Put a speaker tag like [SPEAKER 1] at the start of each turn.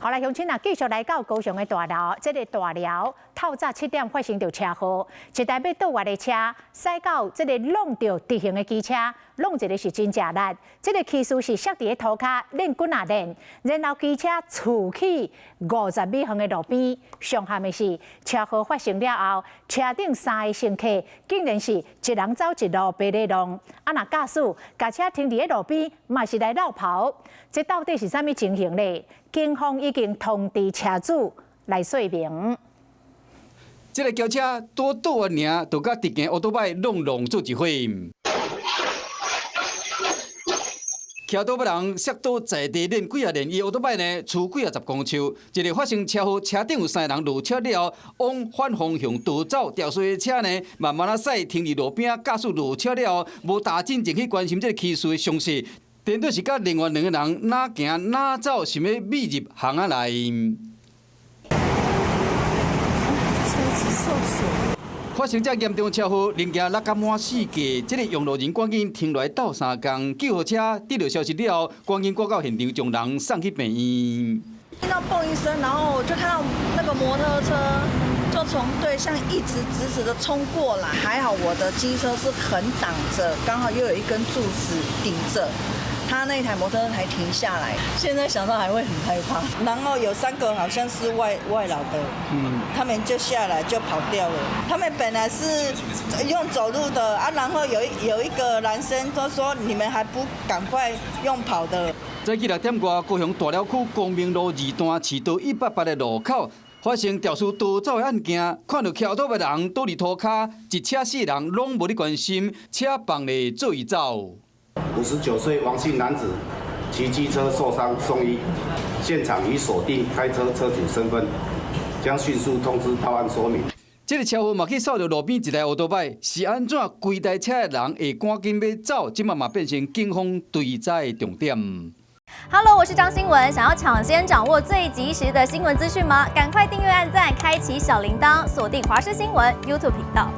[SPEAKER 1] 好来，乡亲啊，继续来到高雄的大寮，这个大寮透早7点发生着车祸，一台要倒弯的车驶到这个弄着直行的机车，弄一个是真正力，这个骑士是摔伫个涂骹练滚啊练，然后机车触起50米远的路边，上憾的是车祸发生了后，车顶3个乘客竟然是一人走一路，别个弄，啊那驾驶把车停伫个路边，嘛是来绕跑，这到底是啥物情形呢？警方已经通知车主来说明。
[SPEAKER 2] 这个轿车多倒弯尔，就甲直行奥多摆弄做一伙。骑倒摆人摔倒在地练几啊练，伊奥多摆呢出几啊10公尺。一个发生车祸，车顶有3人落车了后，往反方向逃走。掉水的车呢，慢慢驶停伫路边，驾驶落车了后，无打紧前去关心这个骑士的伤势。电对是甲另外2个人哪行哪走，想要密入巷仔内。发生这严重的车祸，零件落甲满世界。这个用路人赶紧停落来斗3工，救护车得到消息了后，赶紧赶到现场，将人送去病院。
[SPEAKER 3] 听到嘣一声，然后我就看到那个摩托车就从对向一直直的冲过来，还好我的机车是横挡着，刚好又有一根柱子顶着。他那台摩托车才停下来，现在想到还会很害怕。然后有3个好像是外劳的，他们就下来就跑掉了。他们本来是用走路的啊，然后有一个男生他说你们还不赶快用跑的。
[SPEAKER 2] 早起6点外，高雄大寮区光明路2段市道180的路口发生肇事逃走的案件，看到骑倒的人倒伫涂骹，一车4人拢无咧关心，车放咧做伊走。
[SPEAKER 4] 59岁王姓男子骑机车受伤送医，现场已锁定开车车主身份，将迅速通知到案说明。
[SPEAKER 2] 这个车祸嘛去扫到路边一台奥多摆，是安怎规台车的人会赶紧要走？即嘛变成警方追查的重点。
[SPEAKER 5] Hello， 我是张新文，想要抢先掌握最及时的新闻资讯吗？赶快订阅、按赞、开启小铃铛，锁定华视新闻 YouTube 频道。